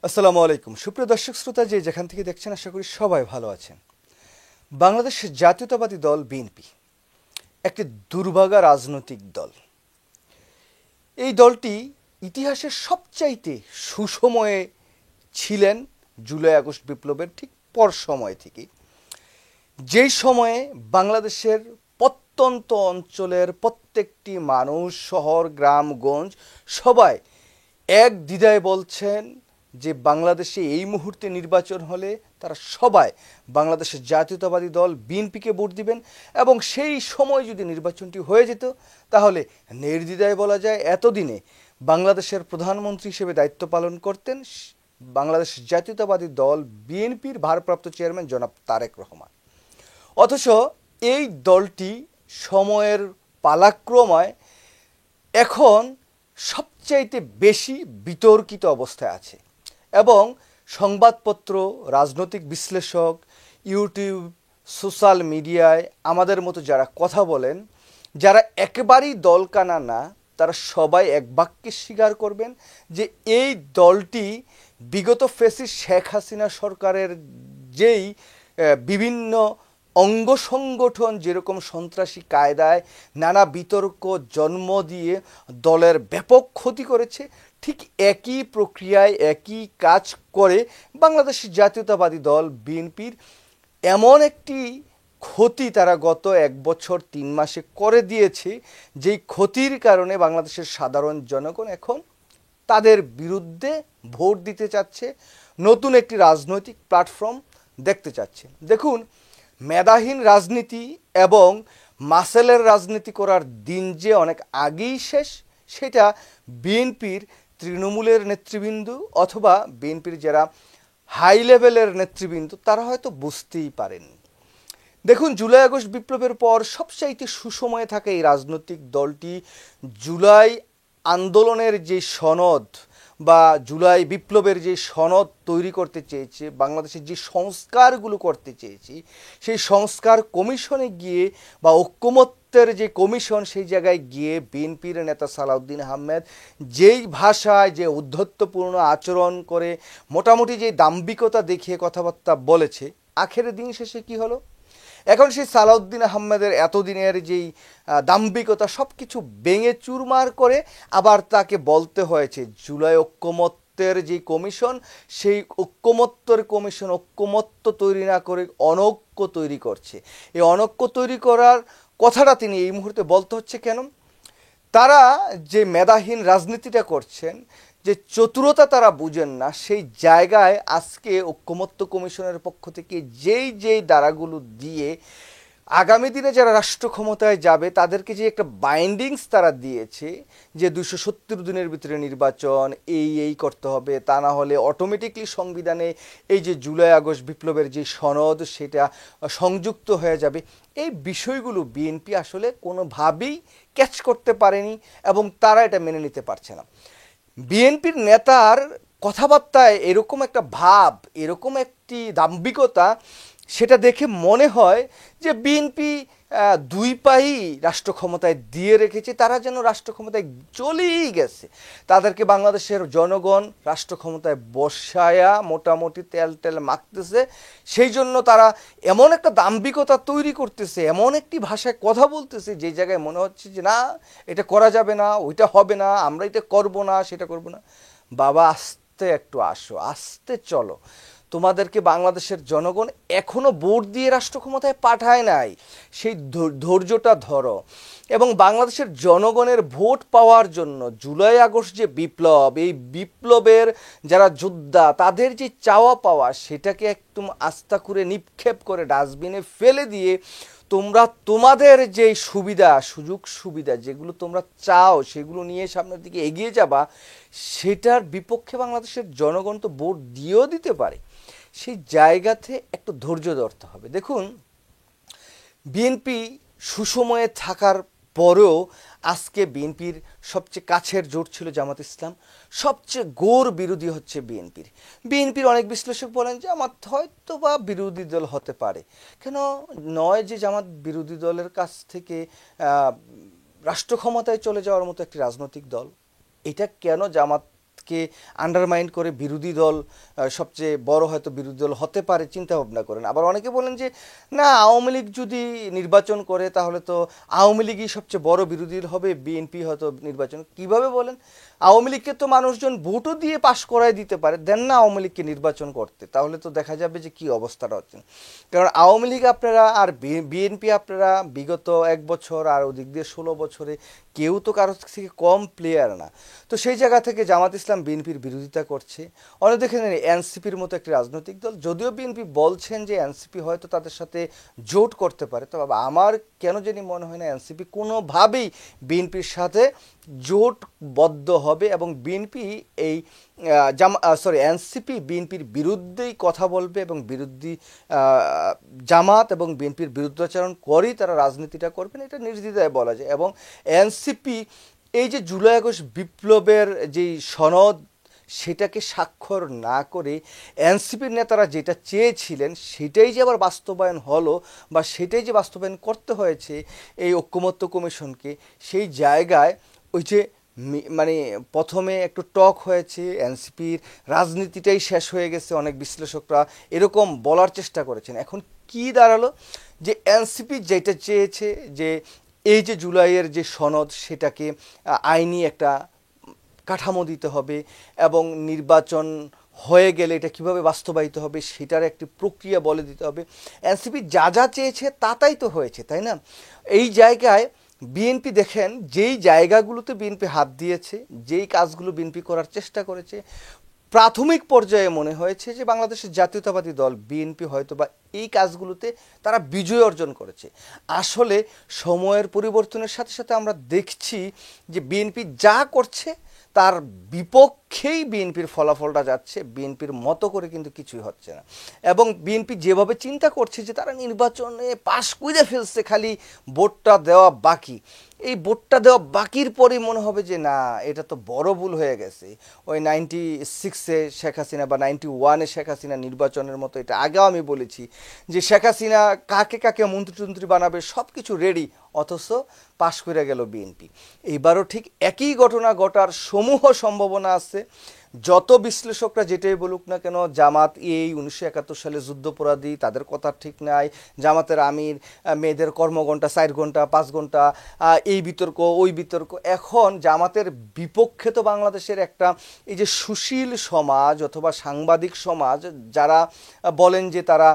আসসালামু আলাইকুম সুপ্রিয় দর্শক শ্রোতা, যে যেখান থেকে দেখছেন আশা করি সবাই ভালো আছেন। বাংলাদেশ জাতীয়তাবাদী দল বিএনপি একটি দুর্ভাগা রাজনৈতিক দল। এই দলটি ইতিহাসের সবচাইতে সুসময়ে ছিলেন জুলাই আগস্ট বিপ্লবের ঠিক পর সময় থেকে, যেই সময়ে বাংলাদেশের প্রত্যন্ত অঞ্চলের প্রত্যেকটি মানুষ, শহর গ্রামগঞ্জ সবাই এক দ্বিধায় বলছেন যে বাংলাদেশে এই মুহূর্তে নির্বাচন হলে তারা সবাই বাংলাদেশের জাতীয়তাবাদী দল বিএনপিকে ভোট দিবেন, এবং সেই সময় যদি নির্বাচনটি হয়ে যেত তাহলে নির্দ্বিধায় বলা যায় এতদিনে বাংলাদেশের প্রধানমন্ত্রী হিসেবে দায়িত্ব পালন করতেন বাংলাদেশ জাতীয়তাবাদী দল বিএনপির ভারপ্রাপ্ত চেয়ারম্যান জনাব তারেক রহমান। অথচ এই দলটি সময়ের পালাক্রমে এখন সবচাইতে বেশি বিতর্কিত অবস্থায় আছে, এবং সংবাদপত্র, রাজনৈতিক বিশ্লেষক, ইউটিউব, সোশ্যাল মিডিয়ায় আমাদের মতো যারা কথা বলেন, যারা একেবারেই দলকানা না, তারা সবাই এক বাক্যে স্বীকার করবেন যে এই দলটি বিগত ফ্যাসিস্ট শেখ হাসিনা সরকারের যেই বিভিন্ন অঙ্গ সংগঠন যেরকম সন্ত্রাসী কায়দায় নানা বিতর্ক জন্ম দিয়ে দলের ব্যাপক ক্ষতি করেছে, ঠিক একই প্রক্রিয়ায় একই কাজ করে বাংলাদেশ জাতীয়তাবাদী দল বিএনপির এমন একটি ক্ষতি তারা গত 1 বছর 3 মাসে করে দিয়েছে, যেই ক্ষতির কারণে বাংলাদেশের সাধারণ জনগণ এখন তাদের বিরুদ্ধে ভোট দিতে চাচ্ছে, নতুন একটি রাজনৈতিক প্ল্যাটফর্ম দেখতে চাচ্ছে। দেখুন, মেধাহীন রাজনীতি এবং মাসেলের রাজনীতি করার দিন যে অনেক আগেই শেষ, সেটা বিএনপির তৃণমূলের নেতৃবৃন্দ অথবা বিএনপির যারা হাই লেভেলের নেতৃবৃন্দ তারা হয়তো বুঝতেই পারেননি। দেখুন, জুলাই আগস্ট বিপ্লবের পর সবচাইতে সুসময়ে থাকা এই রাজনৈতিক দলটি জুলাই আন্দোলনের যে সনদ বা জুলাই বিপ্লবের যে সনদ তৈরি করতে চেয়েছে, বাংলাদেশের যে সংস্কারগুলো করতে চেয়েছে, সেই সংস্কার কমিশনে গিয়ে বা ঐক্যমত্যের যে কমিশন, সেই জায়গায় গিয়ে বিএনপির নেতা সালাউদ্দিন আহমেদ যেই ভাষায় যে উদ্ধত্যপূর্ণ আচরণ করে মোটামুটি যে দাম্ভিকতা দেখিয়ে কথাবার্তা বলেছে, আখের দিন শেষে কি হলো? এখন সেই সালাউদ্দিন আহমেদের এতদিনের যেই দাম্ভিকতা সব কিছু ভেঙে চুরমার করে আবার তাকে বলতে হয়েছে জুলাই ঐক্যমত্যের যে কমিশন, সেই ঐক্যমত্যের কমিশন ঐক্যমত্য তৈরি না করে অনৈক্য তৈরি করছে। এই অনৈক্য তৈরি করার কথাটা তিনি এই মুহূর্তে বলতে হচ্ছে কেন? তারা যে মেধাহীন রাজনীতিটা করছেন, যে চতুরতা তারা বুঝেন না, সেই জায়গায় আজকে ঐক্যমত্য কমিশনের পক্ষ থেকে যেই ধারাগুলো দিয়ে আগামী দিনে যারা রাষ্ট্র ক্ষমতায় যাবে তাদেরকে যে একটা বাইন্ডিংস তারা দিয়েছে, যে 270 দিনের ভিতরে নির্বাচন এই করতে হবে, তা না হলে অটোমেটিকলি সংবিধানে এই যে জুলাই আগস্ট বিপ্লবের যে সনদ সেটা সংযুক্ত হয়ে যাবে, এই বিষয়গুলো বিএনপি আসলে কোনোভাবেই ক্যাচ করতে পারেনি এবং তারা এটা মেনে নিতে পারছে না। বিএনপির নেতার কথাবার্তায় এরকম একটা ভাব, এরকম একটি দাম্ভিকতা, সেটা দেখে মনে হয় যে বিএনপি দুই পাই রাষ্ট্র ক্ষমতায় দিয়ে রেখেছে, তারা যেন রাষ্ট্র ক্ষমতায় চলেই গেছে, তাদেরকে বাংলাদেশের জনগণ রাষ্ট্র ক্ষমতায় বসায়া মোটামুটি তেল মাখতেছে, সেই জন্য তারা এমন একটা দাম্ভিকতা তৈরি করতেছে, এমন একটি ভাষায় কথা বলতেছে যে জায়গায় মনে হচ্ছে যে না, এটা করা যাবে না, ওইটা হবে না, আমরা এটা করব না, সেটা করব না। বাবা, আস্তে একটু আসো, আস্তে চলো, তোমাদেরকে বাংলাদেশের জনগণ এখনো ভোট দিয়ে রাষ্ট্র ক্ষমতায় পাঠায় নাই, সেই ধৈর্যটা ধরো। এবং বাংলাদেশের জনগণের ভোট পাওয়ার জন্য জুলাই আগস্ট যে বিপ্লব, এই বিপ্লবের যারা যোদ্ধা তাদের যে চাওয়া পাওয়া, সেটাকে একদম আস্থা করে নিক্ষেপ করে ডাস্টবিনে ফেলে দিয়ে তোমরা তোমাদের যে সুবিধা সুযোগ সুবিধা যেগুলো তোমরা চাও সেগুলো নিয়ে সামনের দিকে এগিয়ে যাবা, সেটার বিপক্ষে বাংলাদেশের জনগণ তো ভোট দিয়েও দিতে পারে, সেই জায়গাতে একটু ধৈর্য ধরতে হবে। দেখুন, বিএনপি সুসময়ে থাকার পরেও আজকে বিএনপির সবচেয়ে কাছের জোট ছিল জামাত ইসলাম, সবচেয়ে গোর বিরোধী হচ্ছে বিএনপির অনেক বিশ্লেষক বলেন যে জামাত হয়তো বা বিরোধী দল হতে পারে, কেন নয় যে জামাত বিরোধী দলের কাছ থেকে রাষ্ট্র ক্ষমতায় চলে যাওয়ার মতো একটি রাজনৈতিক দল, এটা কেন জামাত জামাতকে আন্ডারমাইন করে বিরোধী দল সবচেয়ে বড় হয়তো বিরোধী দল হতে পারে চিন্তা ভাবনা করেন। আবার অনেকে বলেন যে না, আওয়ামী লীগ যদি নির্বাচন করে তাহলে তো আওয়ামী লীগই সবচেয়ে বড় বিরোধী দল হবে, বিএনপি হয়তো নির্বাচন। কিভাবে বলেন? আওয়ামী লীগকে তো মানুষজন ভোটও দিয়ে পাশ করাই দিতে পারে, দেন না আওয়ামী লীগকে নির্বাচন করতে, তাহলে তো দেখা যাবে যে কি অবস্থাটা হচ্ছে। কারণ আওয়ামী লীগ আপনারা আর বিএনপি আপনারা বিগত 1 বছর আর ওদিক দিয়ে 16 বছরে কেউ তো কারো থেকে কম প্লেয়ার না। তো সেই জায়গা থেকে জামাত ইসলাম বিএনপির বিরোধিতা করছে। অনেক দেখেন এনসিপির মতো একটি রাজনৈতিক দল, যদিও বিএনপি বলছেন যে এনসিপি হয়তো তাদের সাথে জোট করতে পারে, তবে আমার কেন জানি মনে হয় না এনসিপি কোনোভাবেই বিএনপির সাথে জোটবদ্ধ হবে এবং বিএনপি এই এনসিপি বিএনপির বিরুদ্ধেই কথা বলবে এবং বিরোধী জামাত এবং বিএনপির বিরুদ্ধাচরণ করেই তারা রাজনীতিটা করবেন, এটা নির্দ্বিধায় বলা যায়। এবং এনসিপি এই যে জুলাই আগস্ট বিপ্লবের যেই সনদ সেটাকে স্বাক্ষর না করে এনসিপির নেতারা যেটা চেয়েছিলেন সেটাই যে আবার বাস্তবায়ন হলো বা সেটাই যে বাস্তবায়ন করতে হয়েছে এই ঐকমত্য কমিশনকে, সেই জায়গায় ওই যে মানে প্রথমে একটু টক হয়েছে, এনসিপির রাজনীতিটাই শেষ হয়ে গেছে, অনেক বিশ্লেষকরা এরকম বলার চেষ্টা করেছেন। এখন কি দাঁড়ালো যে এনসিপি যেটা চেয়েছে যে এই যে জুলাইয়ের যে সনদ সেটাকে আইনি একটা কাঠামো দিতে হবে এবং নির্বাচন হয়ে গেলে এটা কিভাবে বাস্তবায়িত হবে সেটার একটি প্রক্রিয়া বলে দিতে হবে। এনসিপি যা যা চেয়েছে তাই তো হয়েছে, তাই না? এই জায়গায় বিএনপি দেখেন যেই জায়গাগুলোতে বিএনপি হাত দিয়েছে, যেই কাজগুলো বিএনপি করার চেষ্টা করেছে, প্রাথমিক পর্যায়ে মনে হয়েছে যে বাংলাদেশের জাতীয়তাবাদী দল বিএনপি হয়তো বা এই কাজগুলোতে তারা বিজয় অর্জন করেছে। আসলে সময়ের পরিবর্তনের সাথে সাথে আমরা দেখছি যে বিএনপি যা করছে তার বিপক্ষেই বিএনপির ফলাফলটা যাচ্ছে, বিএনপির মতো করে কিন্তু কিছুই হচ্ছে না। এবং বিএনপি যেভাবে চিন্তা করছে যে তারা নির্বাচনে পাশ করে ফেলছে, খালি ভোটটা দেওয়া বাকি, এই ভোটটা দেওয়া বাকির পরেই মনে হবে যে না, এটা তো বড় ভুল হয়ে গেছে। ওই 96-এ শেখ হাসিনা বা 91-এ শেখ হাসিনা নির্বাচনের মতো, এটা আগেও আমি বলেছি যে শেখ হাসিনা কাকে কাকে মন্ত্রী বানাবে সব কিছু রেডি, অথচ পাশ করে গেল বিএনপি। এইবারও ঠিক একই ঘটনা ঘটার সমূহ সম্ভাবনা আছে। যত বিশ্লেষকরা যেটাই বলুক না কেন, জামাত এই 1971 সালে যুদ্ধপরাধী, তাদের কথা ঠিক নাই। জামাতের আমির মেয়েদের কর্মঘণ্টা 4 ঘন্টা 5 ঘন্টা, এই বিতর্ক ওই বিতর্ক। এখন জামাতের বিপক্ষে তো বাংলাদেশের একটা এই যে সুশীল সমাজ অথবা সাংবাদিক সমাজ, যারা বলেন যে তারা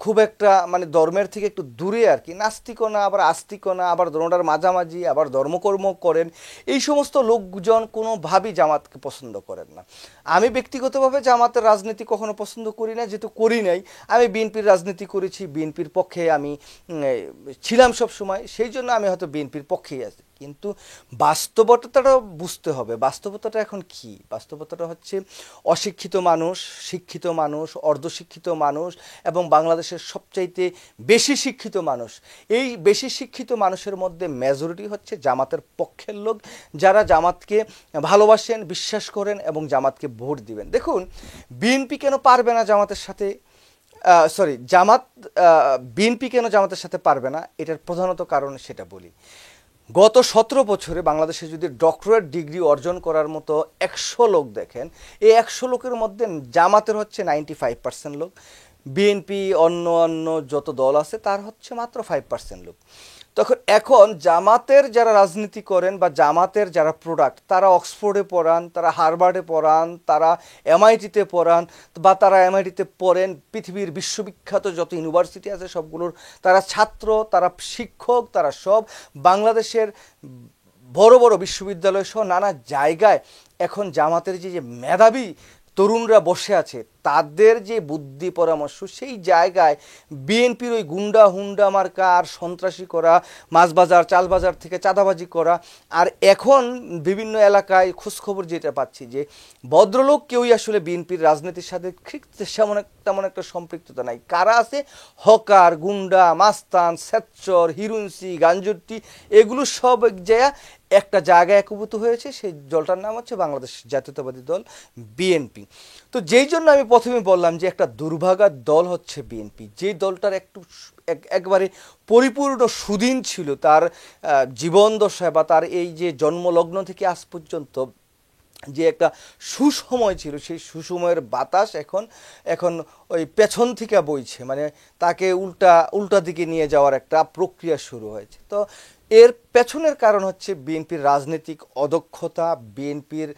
খুব একটা মানে ধর্মের থেকে একটু দূরে আর কি, নাস্তিকও না আবার আস্তিকও না, আবার ধর্মটার মাঝামাঝি, আবার ধর্মকর্ম করেন, এই সমস্ত লোকজন কোনোভাবেই জামাতকে পছন্দ করেন না। আমি ব্যক্তিগতভাবে জামাতের রাজনীতি কখনো পছন্দ করি না, যেহেতু করি নাই। আমি বিএনপির রাজনীতি করেছি, বিএনপির পক্ষে আমি ছিলাম সব সময়, সেই জন্য আমি হয়তো বিএনপির পক্ষেই আছি। কিন্তু বাস্তবতাটাও বুঝতে হবে। বাস্তবতাটা এখন কি? বাস্তবতাটা হচ্ছে অশিক্ষিত মানুষ, শিক্ষিত মানুষ, অর্ধশিক্ষিত মানুষ এবং বাংলাদেশের সবচাইতে বেশি শিক্ষিত মানুষ, এই বেশি শিক্ষিত মানুষের মধ্যে মেজরিটি হচ্ছে জামাতের পক্ষের লোক, যারা জামাতকে ভালোবাসেন, বিশ্বাস করেন এবং জামাতকে ভোট দিবেন। দেখুন, বিএনপি কেন পারবে না জামাতের সাথে, বিএনপি কেন জামাতের সাথে পারবে না, এটার প্রধানত কারণ সেটা বলি। গত 17 বছরে বাংলাদেশে যদি ডক্টরেট ডিগ্রি অর্জন করার মতো 100 লোক দেখেন, এই 100 লোকের মধ্যে জামাতের হচ্ছে 95% লোক, বিএনপি অন্য যত দল আছে তার হচ্ছে মাত্র 5% লোক। এখন জামাতের যারা রাজনীতি করেন বা জামাতের যারা প্রোডাক্ট, তারা অক্সফোর্ডে পড়ান, তারা হার্ভার্ডে পড়ান, তারা এমআইটিতে পড়ান বা তারা এমআইটিতে পড়েন, পৃথিবীর বিশ্ববিখ্যাত যত ইউনিভার্সিটি আছে সবগুলোর তারা ছাত্র, তারা শিক্ষক, তারা সব বাংলাদেশের বড় বড় বিশ্ববিদ্যালয় সহ নানা জায়গায় এখন জামাতের যে মেধাবী তরুণরা বসে আছে, তাদের যে বুদ্ধি পরামর্শ, সেই জায়গায় বিএনপির ওই গুন্ডা হুন্ডা মার্কা আর সন্ত্রাসী করা, মাছ বাজার চাল বাজার থেকে চাঁদাবাজি করা, আর এখন বিভিন্ন এলাকায় খোঁজখবর যেটা পাচ্ছি যে ভদ্রলোক কেউই আসলে বিএনপির রাজনীতির সাথে তেমন একটা সম্পৃক্ততা নাই। কারা আছে? হকার, গুন্ডা, মাস্তান, স্বেচ্ছর, হিরুন্সি, গাঞ্জুট্টি, এগুলো সব একটা জায়গায় একভূত হয়েছে। সেই দলটার নাম হচ্ছে বাংলাদেশ জাতীয়তাবাদী দল, বিএনপি। তো যেই জন্য আমি প্রথমে বললাম যে একটা দুর্ভাগার দল হচ্ছে বিএনপি, যে দলটার একবারে পরিপূর্ণ সুদিন ছিল তার জীবন দশায় বা তার এই যে জন্মলগ্ন থেকে আজ পর্যন্ত যে একটা সুসময় ছিল, সেই সুসময়ের বাতাস এখন এখন ওই পেছন থেকে বইছে, মানে তাকে উল্টা দিকে নিয়ে যাওয়ার একটা প্রক্রিয়া শুরু হয়েছে। তো এর পেছনের কারণ হচ্ছে বিএনপির রাজনৈতিক অদক্ষতা, বিএনপির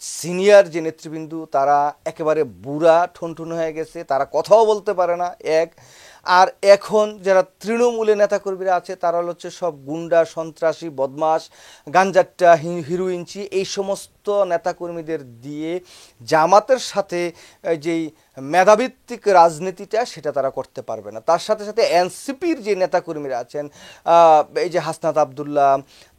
সিনিয়র যে নেতৃবৃন্দ তারা একেবারে বুড়া ঠনঠন হয়ে গেছে, তারা কথাও বলতে পারে না এক। আর এখন যারা তৃণমূলে নেতাকর্মীরা আছে তারা হচ্ছে সব গুন্ডা, সন্ত্রাসী, বদমাস, গাঞ্জাট্টা, হিরোইনচি, এই সমস্ত নেতাকর্মীদের দিয়ে জামাতের সাথে যেই মেধাভিত্তিক রাজনীতিটা সেটা তারা করতে পারবে না। তার সাথে সাথে এনসিপির যে নেতাকর্মীরা আছেন, এই যে হাসনাত আবদুল্লাহ,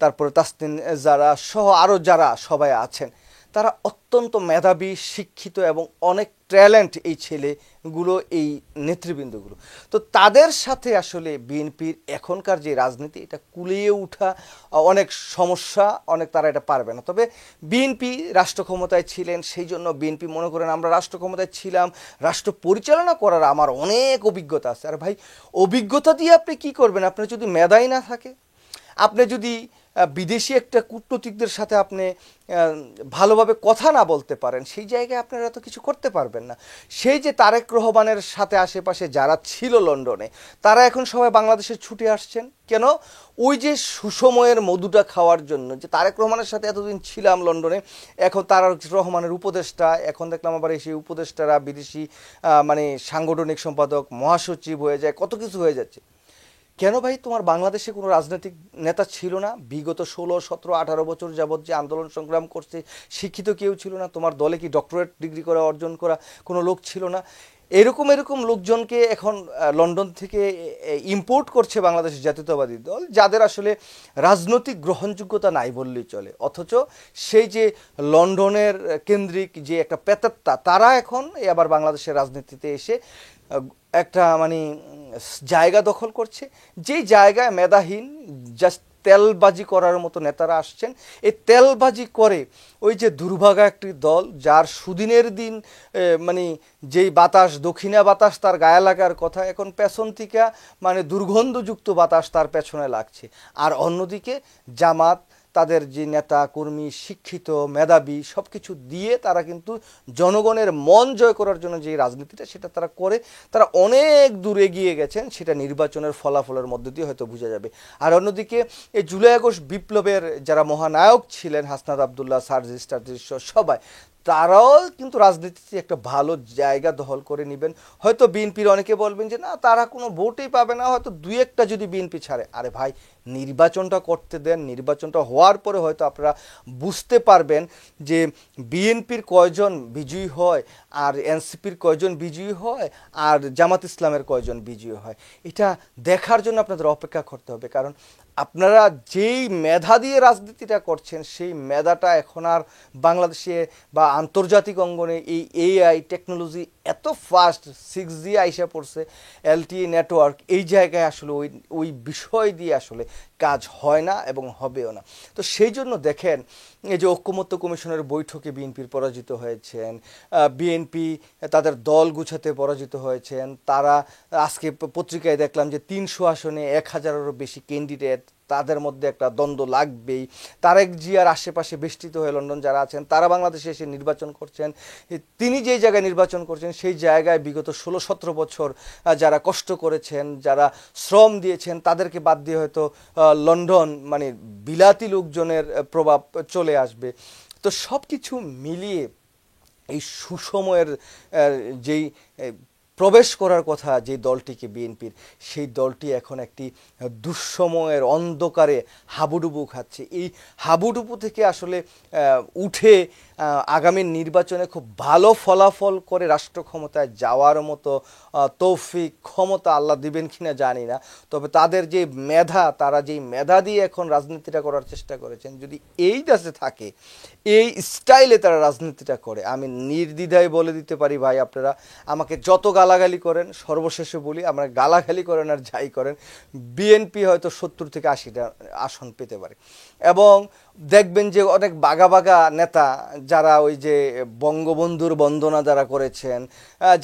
তারপরে তাসনিম যারা সহ আরও যারা সবাই আছেন, তারা অত্যন্ত মেধাবী, শিক্ষিত এবং অনেক ট্যালেন্ট এই ছেলেগুলো, এই নেতৃবৃন্দগুলো। তো তাদের সাথে আসলে বিএনপির এখনকার যে রাজনীতি এটা কুলিয়ে ওঠা অনেক সমস্যা, অনেক তারা এটা পারবে না। তবে বিএনপি রাষ্ট্র ক্ষমতায় ছিলেন, সেই জন্য বিএনপি মনে করেন আমরা রাষ্ট্র ক্ষমতায় ছিলাম, রাষ্ট্র পরিচালনা করার আমার অনেক অভিজ্ঞতা আছে। আর ভাই, অভিজ্ঞতা দিয়ে আপনি কি করবেন? আপনার যদি মেধাই না থাকে, আপনি যদি বিদেশি একটা কূটনীতিকদের সাথে আপনি ভালোভাবে কথা না বলতে পারেন, সেই জায়গায় আপনারা তো কিছু করতে পারবেন না। সেই যে তারেক রহমানের সাথে আশেপাশে যারা ছিল লন্ডনে, তারা এখন সবাই বাংলাদেশে ছুটে আসছেন কেন? ওই যে সুসময়ের মধুটা খাওয়ার জন্য। যে তারেক রহমানের সাথে এতদিন ছিলাম লন্ডনে, এখন তারেক রহমানের উপদেষ্টা, এখন দেখলাম আবার সেই উপদেষ্টারা বিদেশি মানে সাংগঠনিক সম্পাদক, মহাসচিব হয়ে যায়, কত কিছু হয়ে যাচ্ছে। কেন ভাই? তোমার বাংলাদেশে কোনো রাজনৈতিক নেতা ছিল না? বিগত 16, 17, 18 বছর যাবৎ যে আন্দোলন সংগ্রাম করছে, শিক্ষিত কেউ ছিল না? তোমার দলে কি ডক্টরেট ডিগ্রি করা অর্জন করা কোনো লোক ছিল না? এরকম লোকজনকে এখন লন্ডন থেকে ইম্পোর্ট করছে বাংলাদেশের জাতীয়তাবাদী দল, যাদের আসলে রাজনৈতিক গ্রহণযোগ্যতা নাই বললেই চলে। অথচ সেই যে লন্ডনের কেন্দ্রিক যে একটা প্রেতাত্মা, তারা এখন আবার বাংলাদেশের রাজনীতিতে এসে একটা মানে জায়গা দখল করছে, যেই জায়গায় মেধাহীন, জাস্ট তেলবাজি করার মতো নেতারা আসছেন। এই তেলবাজি করে ওই যে দুর্ভাগা একটি দল, যার সুদিনের দিন মানে যেই বাতাস, দক্ষিণা বাতাস তার গায়ে লাগার কথা, এখন পেছন থেকে মানে দুর্গন্ধযুক্ত বাতাস তার পেছনে লাগছে। আর অন্যদিকে জামাত তাদের যে নেতা কর্মী, শিক্ষিত, মেধাবী, সব কিছু দিয়ে তারা কিন্তু জনগণের মন জয় করার জন্য যে রাজনীতিটা সেটা তারা করে, তারা অনেক দূর এগিয়ে গেছেন। সেটা নির্বাচনের ফলাফলের মধ্য দিয়ে হয়তো বোঝা যাবে। আর অন্যদিকে এই জুলাই আগস্ট বিপ্লবের যারা মহানায়ক ছিলেন, হাসনাত আবদুল্লাহ, সার্জিস টার্জিস সবাই, তারাও কিন্তু রাজনীতিতে একটা ভালো জায়গা দখল করে নেবেন। হয়তো বিএনপির অনেকে বলবেন যে না, তারা কোনো ভোটই পাবে না, হয়তো দুই একটা যদি বিএনপি ছাড়ে। আরে ভাই, নির্বাচনটা করতে দেন, নির্বাচনটা হওয়ার পরে হয়তো আপনারা বুঝতে পারবেন যে বিএনপির কয়জন বিজয়ী হয়, আর এনসিপির কয়জন বিজয়ী হয়, আর জামাত ইসলামের কয়জন বিজয়ী হয়। এটা দেখার জন্য আপনাদের অপেক্ষা করতে হবে। কারণ আপনারা যেই মেধা দিয়ে রাজনীতিটা করছেন, সেই মেধাটা এখন আর বাংলাদেশে বা আন্তর্জাতিক অঙ্গনে এই এআই টেকনোলজি এত ফাস্ট, 6G আইসা পড়ছে, LTE নেটওয়ার্ক, এই জায়গায় আসলে ওই বিষয় দিয়ে আসলে কাজ হয় না এবং হবেও না। তো সেই জন্য দেখেন, এই যে ঐক্যমত্য কমিশনের বৈঠকে বিএনপির পরাজিত হয়েছেন, বিএনপি তাদের দল গুছাতে পরাজিত হয়েছেন। তারা আজকে পত্রিকায় দেখলাম যে 300 আসনে 1000-এরও বেশি ক্যান্ডিডেট, তাদের মধ্যে একটা দ্বন্দ্ব লাগবেই। তারেক জিয়ার আশেপাশে বেষ্টিত হয়ে লন্ডন যারা আছেন, তারা বাংলাদেশে এসে নির্বাচন করছেন। তিনি যেই জায়গায় নির্বাচন করছেন, সেই জায়গায় বিগত 16-17 বছর যারা কষ্ট করেছেন, যারা শ্রম দিয়েছেন, তাদেরকে বাদ দিয়ে হয়তো লন্ডন মানে বিলাতি লোকজনের প্রভাব চলে আসবে। তো সব কিছু মিলিয়ে এই সুসময়ের যেই প্রবেশ করার কথা যে দলটিকে বিএনপির, সেই দলটি এখন একটি দুঃসময়ের অন্ধকারে হাবুডুবু খাচ্ছে। এই হাবুডুবু থেকে আসলে উঠে আগামী নির্বাচনে খুব ভালো ফলাফল করে রাষ্ট্র ক্ষমতায় যাওয়ার মতো তৌফিক, ক্ষমতা আল্লাহ দিবেন কিনা জানি না। তবে তাদের যে মেধা, তারা যেই মেধা দিয়ে এখন রাজনীতিটা করার চেষ্টা করেছেন, যদি এই দেশে থাকে, এই স্টাইলে তারা রাজনীতিটা করে, আমি নির্দ্বিধায় বলে দিতে পারি ভাই, আপনারা আমাকে যত গালাগালি করেন, সর্বশেষে বলি, আমরা গালাগালি করেন আর যাই করেন, বিএনপি হয়তো 70 থেকে 80টা আসন পেতে পারে। এবং দেখবেন যে অনেক বাগা বাগা নেতা, যারা ওই যে বঙ্গবন্ধুর বন্দনা যারা করেছেন,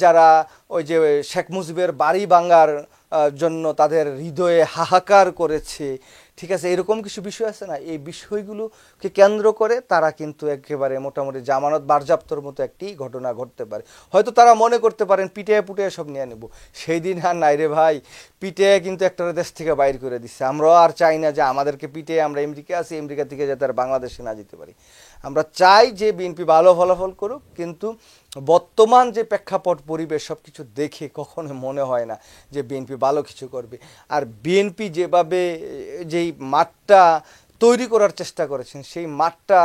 যারা ওই যে শেখ মুজিবের বাড়ি ভাঙার জন্য তাদের হৃদয়ে হাহাকার করেছে, ঠিক আছে, এরকম কিছু বিষয় আছে না, এই বিষয়গুলোকে কেন্দ্র করে তারা কিন্তু একেবারে মোটামুটি জামানত বারজাপ্তর মতো একটি ঘটনা ঘটতে পারে। হয়তো তারা মনে করতে পারেন পিটিয়ে পুটিয়ে সব নিয়ে নেব, সেই দিন আর নাই রে ভাই। পিটিয়ে কিন্তু একটা দেশ থেকে বাইর করে দিচ্ছে। আমরাও আর চাই না যে আমাদেরকে পিটিয়ে আমরা আমেরিকা আছি, আমেরিকা থেকে যাতে আর বাংলাদেশে না যেতে পারি। আমরা চাই যে বিএনপি ভালো ফলাফল করুক, কিন্তু বর্তমান যে প্রেক্ষাপট পরিবেশ সব কিছু দেখে কখনো মনে হয় না যে বিএনপি ভালো কিছু করবে। আর বিএনপি যেভাবে যেই মাঠটা তৈরি করার চেষ্টা করেছেন, সেই মাঠটা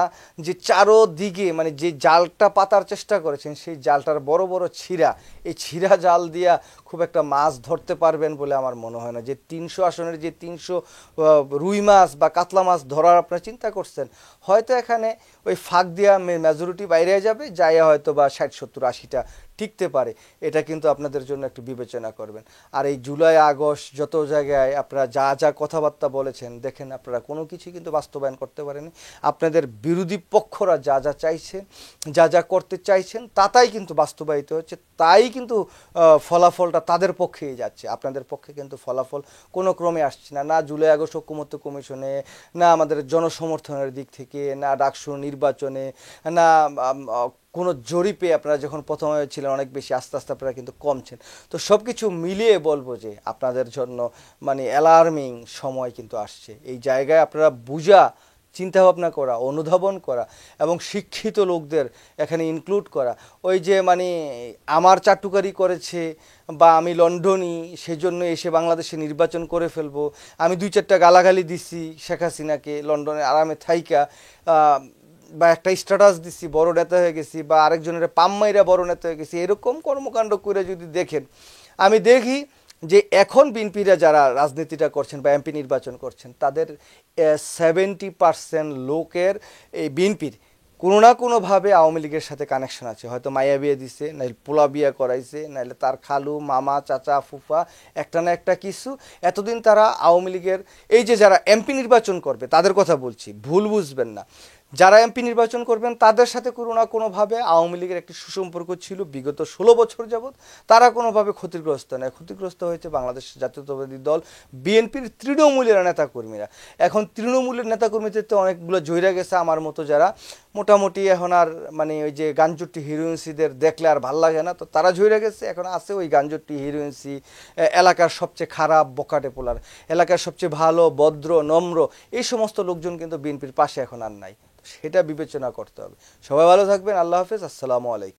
যে চারোদিকে মানে যে জালটা পাতার চেষ্টা করেছেন, সেই জালটার বড় বড় ছিরা, এই ছিরা জাল দিয়া খুব একটা মাছ ধরতে পারবেন বলে আমার মনে হয় না। যে 300 আসনের যে 300 রুই মাছ বা কাতলা মাছ ধরার আপনারা চিন্তা করছেন, হয়তো এখানে ওই ফাঁক দিয়া মেজরিটি বাইরে যাবে, যাইয়া হয়তো বা 60-70-80টা টিকতে পারে। এটা কিন্তু আপনাদের জন্য একটু বিবেচনা করবেন। আর এই জুলাই আগস্ট যত জায়গায় আপনারা যা যা কথাবার্তা বলেছেন, দেখেন আপনারা কোনো কিছু কিন্তু বাস্তবায়ন করতে পারেনি। আপনাদের বিরোধী পক্ষরা যা যা চাইছে, যা যা করতে চাইছেন, তাই কিন্তু বাস্তবায়িত হচ্ছে, তাই কিন্তু ফলাফলটা তাদের পক্ষেই যাচ্ছে। আপনাদের পক্ষে কিন্তু ফলাফল কোনো ক্রমে আসছে না, না জুলাই আগস্ট ঐক্যমত্য কমিশনে, না আমাদের জনসমর্থনের দিক থেকে, না ডাকসু নির্বাচনে, না কোনো জরিপে। আপনারা যখন প্রথমে ছিলেন অনেক বেশি, আস্তে আস্তে আপনারা কিন্তু কমছেন। তো সব কিছু মিলিয়ে বলবো যে আপনাদের জন্য মানে অ্যালার্মিং সময় কিন্তু আসছে। এই জায়গায় আপনারা বুঝা চিন্তাভাবনা করা, অনুধাবন করা এবং শিক্ষিত লোকদের এখানে ইনক্লুড করা। ওই যে মানে আমার চাটুকারি করেছে বা আমি লন্ডনী সেজন্য এসে বাংলাদেশে নির্বাচন করে ফেলবো, আমি 2-4টা গালাগালি দিছি শেখ হাসিনাকে লন্ডনে আরামে থাইকা, বা একটা স্ট্যাটাস দিচ্ছি বড় নেতা হয়ে গেছি, বা আরেকজনের পাম্মাইরা বড় নেতা হয়ে গেছি, এরকম কর্মকাণ্ড করে যদি দেখেন, আমি দেখি যে এখন বিএনপিরা যারা রাজনীতিটা করছেন বা এমপি নির্বাচন করছেন, তাদের 70% লোকের এই বিএনপির কোনো না কোনোভাবে আওয়ামী লীগের সাথে কানেকশন আছে। হয়তো মায়া বিয়ে দিছে, নাইলে পোলা বিয়া করাইছে, নাইলে তার খালু মামা চাচা ফুফা একটা না একটা কিছু। এতদিন তারা আওয়ামী লীগের এই যে যারা এমপি নির্বাচন করবে তাদের কথা বলছি, ভুল বুঝবেন না, যারা এমপি নির্বাচন করবেন তাদের সাথে কোনো না কোনোভাবে আওয়ামী লীগের একটি সুসম্পর্ক ছিল বিগত 16 বছর যাবৎ। তারা কোনোভাবে ক্ষতিগ্রস্ত নয়, ক্ষতিগ্রস্ত হয়েছে বাংলাদেশ জাতীয়তাবাদী দল বিএনপির তৃণমূলের নেতাকর্মীরা। এখন তৃণমূলের নেতাকর্মীদের তো অনেকগুলো জয়রা গেছে আমার মতো, যারা মোটামুটি এখন আর মানে ওই যে গাঞ্জুটি হিরোইন্সিদের দেখলে আর ভাল লাগে না, তো তারা ঝরে গেছে। এখন আছে ওই গাঞ্জুটি হিরোইন্সি, এলাকার সবচেয়ে খারাপ বকাটে পোলার, এলাকার সবচেয়ে ভালো ভদ্র নম্র এই সমস্ত লোকজন কিন্তু বিএনপির পাশে এখন আর নাই। সেটা বিবেচনা করতে হবে। সবাই ভালো থাকবেন, আল্লাহ হাফেজ, আসসালামু আলাইকুম।